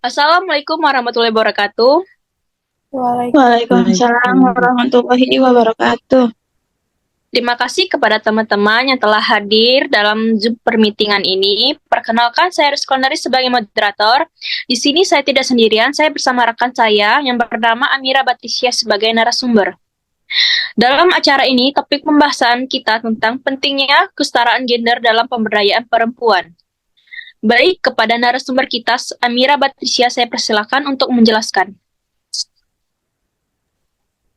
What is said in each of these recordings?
Assalamualaikum warahmatullahi wabarakatuh. Waalaikumsalam warahmatullahi wabarakatuh. Terima kasih kepada teman-teman yang telah hadir dalam Zoom permeetingan ini. Perkenalkan, saya Rizkondari sebagai moderator. Di sini saya tidak sendirian, saya bersama rekan saya yang bernama Amira Batrisya sebagai narasumber. Dalam acara ini, topik pembahasan kita tentang pentingnya kesetaraan gender dalam pemberdayaan perempuan. Baik, kepada narasumber kita, Amira Batrisya, saya persilakan untuk menjelaskan.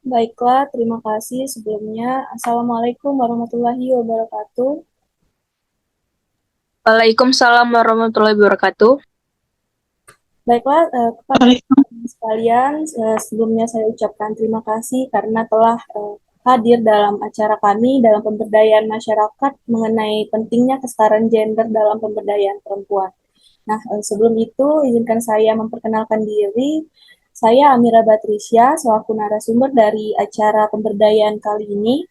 Baiklah, terima kasih sebelumnya. Assalamualaikum warahmatullahi wabarakatuh. Waalaikumsalam warahmatullahi wabarakatuh. Baiklah, kepada sekalian, sebelumnya saya ucapkan terima kasih karena telah hadir dalam acara kami dalam pemberdayaan masyarakat mengenai pentingnya kesetaraan gender dalam pemberdayaan perempuan. Nah, sebelum itu izinkan saya memperkenalkan diri. Saya Amira Batrisya, selaku narasumber dari acara pemberdayaan kali ini.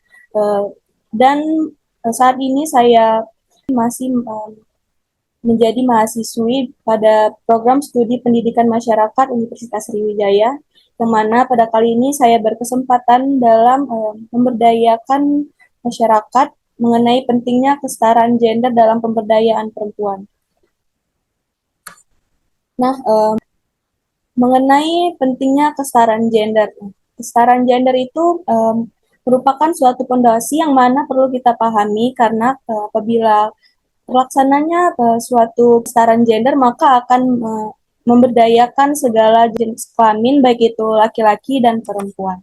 Dan saat ini saya masih menjadi mahasiswi pada program studi pendidikan masyarakat Universitas Sriwijaya, yang mana pada kali ini saya berkesempatan dalam memberdayakan masyarakat mengenai pentingnya kesetaraan gender dalam pemberdayaan perempuan. Nah, mengenai pentingnya kesetaraan gender. Kesetaraan gender itu merupakan suatu pondasi yang mana perlu kita pahami karena apabila terlaksananya suatu kesetaraan gender maka akan memberdayakan segala jenis kelamin baik itu laki-laki dan perempuan.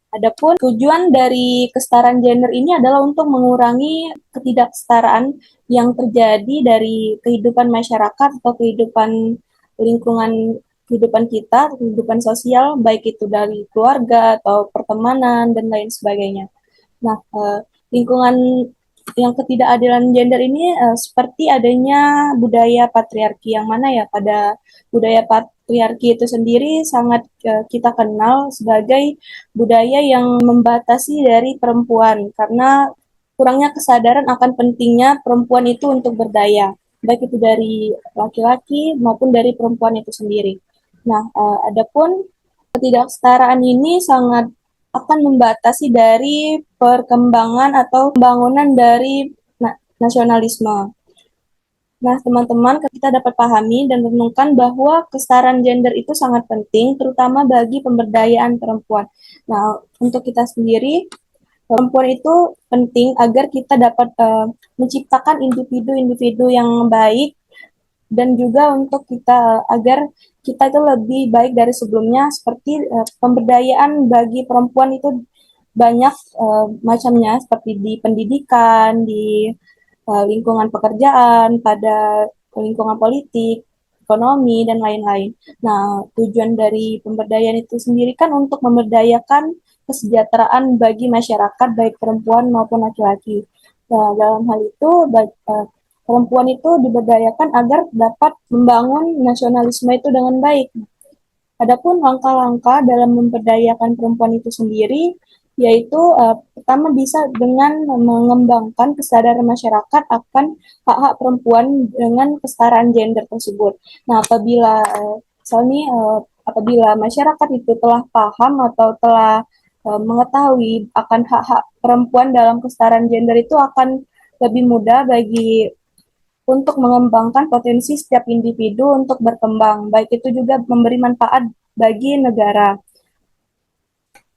Adapun tujuan dari kesetaraan gender ini adalah untuk mengurangi ketidaksetaraan yang terjadi dari kehidupan masyarakat atau kehidupan lingkungan kehidupan kita, kehidupan sosial, baik itu dari keluarga atau pertemanan dan lain sebagainya. Nah, lingkungan yang ketidakadilan gender ini seperti adanya budaya patriarki yang mana ya pada budaya patriarki itu sendiri sangat kita kenal sebagai budaya yang membatasi dari perempuan karena kurangnya kesadaran akan pentingnya perempuan itu untuk berdaya, baik itu dari laki-laki maupun dari perempuan itu sendiri. Nah, adapun ketidaksetaraan ini sangat akan membatasi dari perkembangan atau pembangunan dari nasionalisme. Nah, teman-teman, kita dapat pahami dan renungkan bahwa kesetaraan gender itu sangat penting, terutama bagi pemberdayaan perempuan. Nah, untuk kita sendiri, perempuan itu penting agar kita dapat menciptakan individu-individu yang baik dan juga untuk kita agar kita itu lebih baik dari sebelumnya seperti pemberdayaan bagi perempuan itu banyak macamnya seperti di pendidikan, di lingkungan pekerjaan, pada lingkungan politik, ekonomi dan lain-lain. Nah, tujuan dari pemberdayaan itu sendiri kan untuk memberdayakan kesejahteraan bagi masyarakat baik perempuan maupun laki-laki. Nah, dalam hal itu perempuan itu diberdayakan agar dapat membangun nasionalisme itu dengan baik. Adapun langkah-langkah dalam memberdayakan perempuan itu sendiri, yaitu pertama bisa dengan mengembangkan kesadaran masyarakat akan hak-hak perempuan dengan kesetaraan gender tersebut. Nah, apabila masyarakat itu telah paham atau telah mengetahui akan hak-hak perempuan dalam kesetaraan gender itu akan lebih mudah bagi untuk mengembangkan potensi setiap individu untuk berkembang, baik itu juga memberi manfaat bagi negara.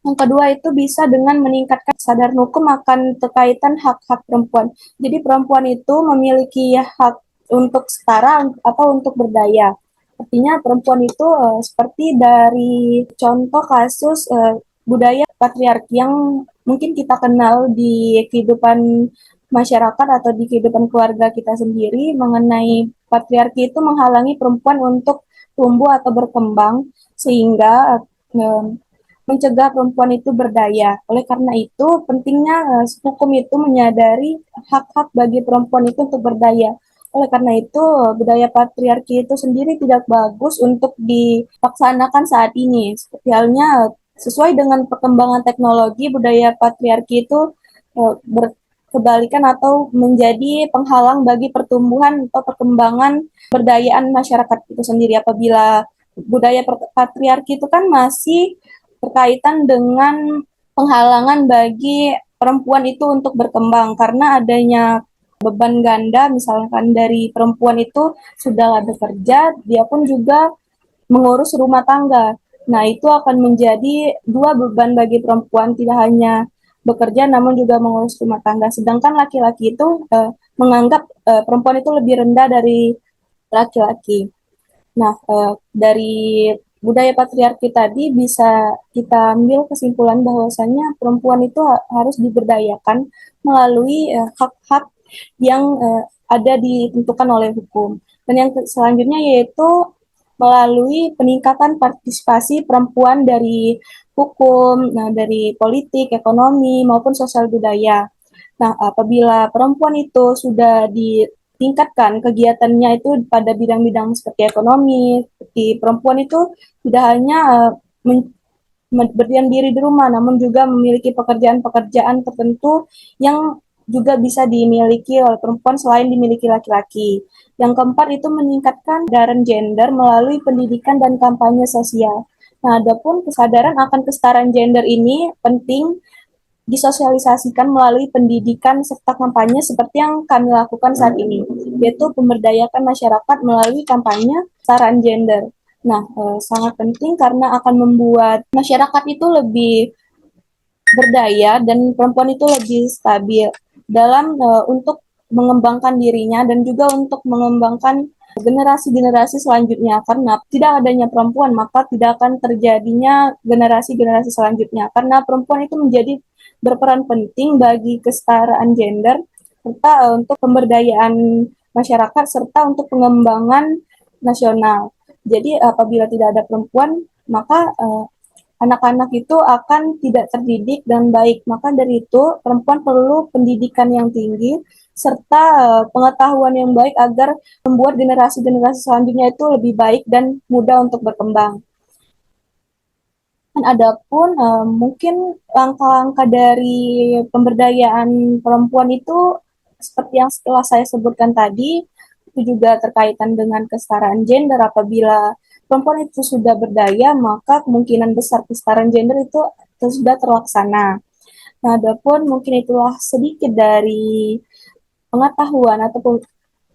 Yang kedua itu bisa dengan meningkatkan kesadaran hukum akan terkaitan hak-hak perempuan. Jadi perempuan itu memiliki hak untuk setara atau untuk berdaya. Artinya perempuan itu seperti dari contoh kasus budaya patriarki yang mungkin kita kenal di kehidupan masyarakat atau di kehidupan keluarga kita sendiri mengenai patriarki itu menghalangi perempuan untuk tumbuh atau berkembang sehingga mencegah perempuan itu berdaya. Oleh karena itu, pentingnya hukum itu menyadari hak-hak bagi perempuan itu untuk berdaya. Oleh karena itu, budaya patriarki itu sendiri tidak bagus untuk dilaksanakan saat ini. Seperti halnya sesuai dengan perkembangan teknologi, budaya patriarki itu berkebalikan atau menjadi penghalang bagi pertumbuhan atau perkembangan pemberdayaan masyarakat itu sendiri. Apabila budaya patriarki itu kan masih berkaitan dengan penghalangan bagi perempuan itu untuk berkembang karena adanya beban ganda, misalkan dari perempuan itu sudah bekerja, dia pun juga mengurus rumah tangga. Nah, itu akan menjadi dua beban bagi perempuan, tidak hanya bekerja namun juga mengurus rumah tangga. Sedangkan laki-laki itu menganggap perempuan itu lebih rendah dari laki-laki. Nah, dari budaya patriarki tadi bisa kita ambil kesimpulan bahwasanya perempuan itu harus diberdayakan melalui hak-hak yang ada ditentukan oleh hukum. Dan yang selanjutnya yaitu melalui peningkatan partisipasi perempuan dari hukum, nah, dari politik, ekonomi, maupun sosial budaya. Nah, apabila perempuan itu sudah ditingkatkan kegiatannya itu pada bidang-bidang seperti ekonomi, seperti perempuan itu tidak hanya berdiam diri di rumah, namun juga memiliki pekerjaan-pekerjaan tertentu yang juga bisa dimiliki oleh perempuan selain dimiliki laki-laki. Yang keempat itu meningkatkan kesadaran gender melalui pendidikan dan kampanye sosial. Nah, adapun kesadaran akan kesetaraan gender ini penting disosialisasikan melalui pendidikan serta kampanye seperti yang kami lakukan saat ini, yaitu pemberdayakan masyarakat melalui kampanye kesetaraan gender. Nah, sangat penting karena akan membuat masyarakat itu lebih berdaya dan perempuan itu lebih stabil dalam untuk mengembangkan dirinya dan juga untuk mengembangkan generasi-generasi selanjutnya karena tidak adanya perempuan maka tidak akan terjadinya generasi-generasi selanjutnya karena perempuan itu menjadi berperan penting bagi kesetaraan gender serta untuk pemberdayaan masyarakat serta untuk pengembangan nasional. Jadi apabila tidak ada perempuan maka anak-anak itu akan tidak terdidik dan baik. Maka dari itu perempuan perlu pendidikan yang tinggi serta pengetahuan yang baik agar membuat generasi-generasi selanjutnya itu lebih baik dan mudah untuk berkembang. Dan adapun mungkin langkah-langkah dari pemberdayaan perempuan itu seperti yang setelah saya sebutkan tadi, itu juga terkaitan dengan kesetaraan gender. Apabila perempuan itu sudah berdaya, maka kemungkinan besar kesetaraan gender itu sudah terlaksana. Nah, adapun mungkin itulah sedikit dari pengetahuan atau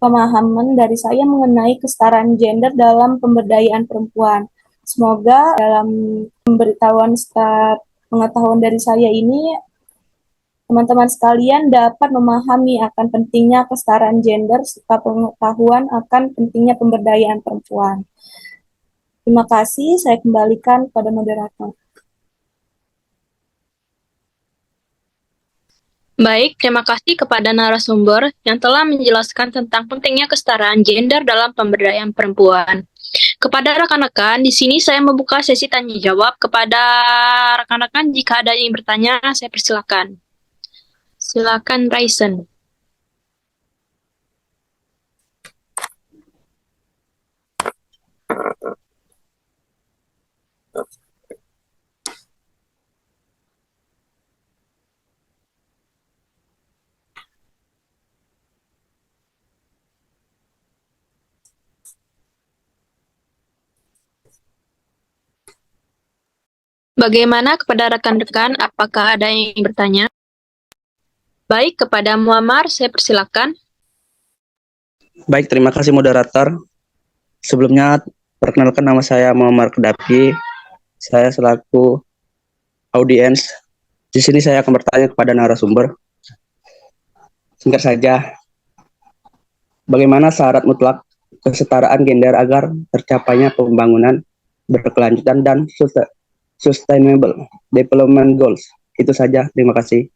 pemahaman dari saya mengenai kesetaraan gender dalam pemberdayaan perempuan. Semoga dalam pemberitahuan pengetahuan dari saya ini teman-teman sekalian dapat memahami akan pentingnya kesetaraan gender serta pengetahuan akan pentingnya pemberdayaan perempuan. Terima kasih, saya kembalikan kepada moderator. Baik, terima kasih kepada narasumber yang telah menjelaskan tentang pentingnya kesetaraan gender dalam pemberdayaan perempuan. Kepada rekan-rekan, di sini saya membuka sesi tanya jawab. Kepada rekan-rekan, jika ada yang bertanya, saya persilakan. Silakan, Raisen. Bagaimana kepada rekan-rekan? Apakah ada yang bertanya? Baik, kepada Muammar, saya persilakan. Baik, terima kasih moderator. Sebelumnya, perkenalkan nama saya Muammar Kedapi. Saya selaku audiens. Di sini saya akan bertanya kepada narasumber. Singkat saja, bagaimana syarat mutlak kesetaraan gender agar tercapainya pembangunan berkelanjutan dan sustainable development goals? Itu saja, terima kasih.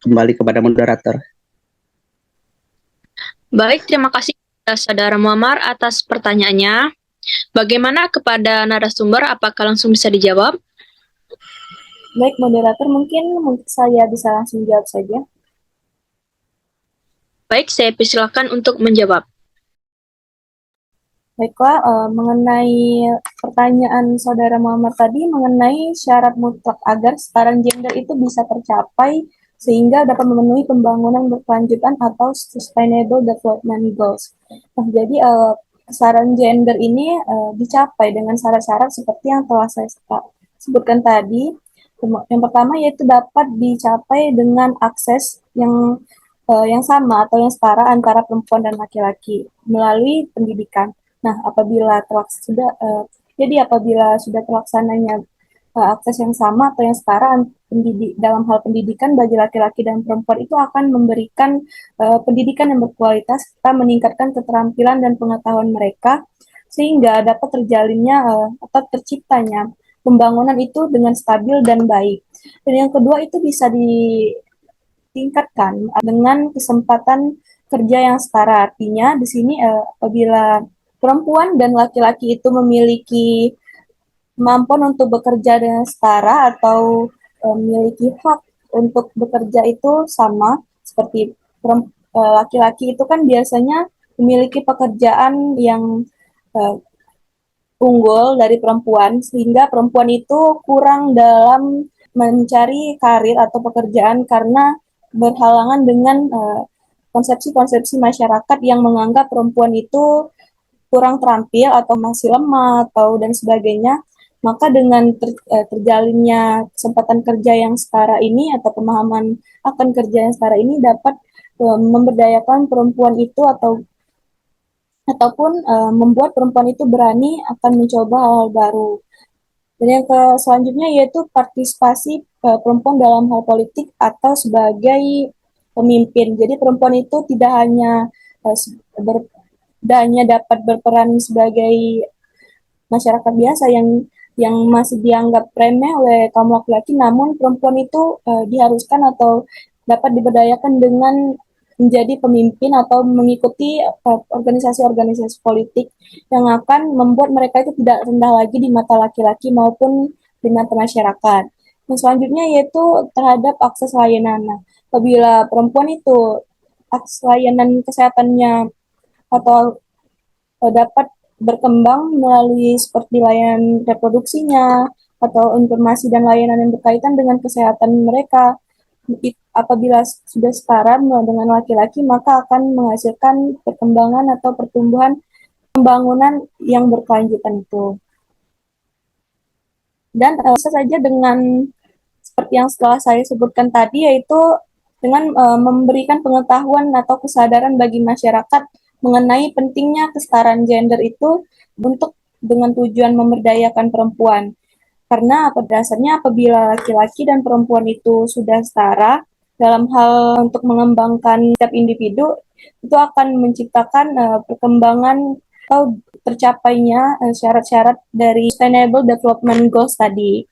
Kembali kepada moderator. Baik, terima kasih kepada Saudara Muammar atas pertanyaannya. Bagaimana kepada narasumber? Apakah langsung bisa dijawab? Baik, moderator, mungkin saya bisa langsung jawab saja. Baik, saya persilakan untuk menjawab. Baiklah, mengenai pertanyaan Saudara Muhammad tadi mengenai syarat mutlak agar kesetaraan gender itu bisa tercapai sehingga dapat memenuhi pembangunan berkelanjutan atau Sustainable Development Goals. Nah, jadi kesetaraan gender ini dicapai dengan syarat-syarat seperti yang telah saya sebutkan tadi. Yang pertama yaitu dapat dicapai dengan akses yang sama atau yang setara antara perempuan dan laki-laki melalui pendidikan. Nah, apabila sudah terlaksananya akses yang sama atau yang setara dalam hal pendidikan bagi laki-laki dan perempuan itu akan memberikan pendidikan yang berkualitas serta meningkatkan keterampilan dan pengetahuan mereka sehingga dapat terjalinnya atau terciptanya pembangunan itu dengan stabil dan baik. Dan yang kedua itu bisa ditingkatkan dengan kesempatan kerja yang setara. Artinya di sini apabila perempuan dan laki-laki itu memiliki kemampuan untuk bekerja dengan setara atau memiliki hak untuk bekerja itu sama seperti laki-laki itu kan biasanya memiliki pekerjaan yang unggul dari perempuan sehingga perempuan itu kurang dalam mencari karir atau pekerjaan karena berhalangan dengan konsepsi-konsepsi masyarakat yang menganggap perempuan itu kurang terampil atau masih lemah atau dan sebagainya. Maka dengan terjalinnya kesempatan kerja yang setara ini atau pemahaman akan kerja yang setara ini dapat memberdayakan perempuan itu ataupun membuat perempuan itu berani akan mencoba hal baru. Dan yang selanjutnya yaitu partisipasi perempuan dalam hal politik atau sebagai pemimpin. Jadi perempuan itu tidak hanya dapat berperan sebagai masyarakat biasa yang masih dianggap remeh oleh kaum laki-laki, namun perempuan itu diharuskan atau dapat diberdayakan dengan menjadi pemimpin atau mengikuti organisasi-organisasi politik yang akan membuat mereka itu tidak rendah lagi di mata laki-laki maupun di mata masyarakat. Yang selanjutnya yaitu terhadap akses layanan. Nah, apabila perempuan itu akses layanan kesehatannya atau dapat berkembang melalui seperti layanan reproduksinya atau informasi dan layanan yang berkaitan dengan kesehatan mereka. Apabila sudah setara dengan laki-laki, maka akan menghasilkan perkembangan atau pertumbuhan pembangunan yang berkelanjutan itu. Dan bisa saja dengan seperti yang setelah saya sebutkan tadi, yaitu dengan memberikan pengetahuan atau kesadaran bagi masyarakat mengenai pentingnya kesetaraan gender itu dengan tujuan memberdayakan perempuan. Karena pada dasarnya apabila laki-laki dan perempuan itu sudah setara dalam hal untuk mengembangkan setiap individu, itu akan menciptakan perkembangan atau tercapainya syarat-syarat dari Sustainable Development Goals tadi.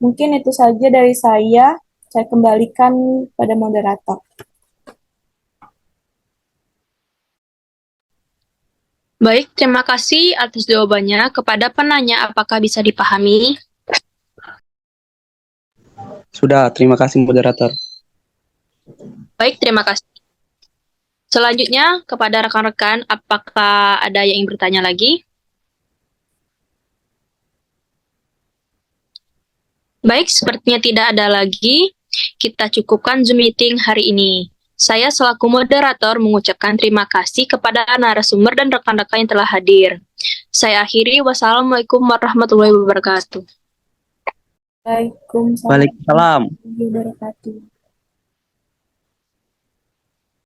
Mungkin itu saja dari saya kembalikan pada moderator. Baik, terima kasih atas jawabannya. Kepada penanya, apakah bisa dipahami? Sudah, terima kasih moderator. Baik, terima kasih. Selanjutnya, kepada rekan-rekan, apakah ada yang ingin bertanya lagi? Baik, sepertinya tidak ada lagi. Kita cukupkan Zoom meeting hari ini. Saya selaku moderator mengucapkan terima kasih kepada narasumber dan rekan-rekan yang telah hadir. Saya akhiri. Wassalamualaikum warahmatullahi wabarakatuh. Waalaikumsalam Waalaikumsalam. warahmatullahi wabarakatuh.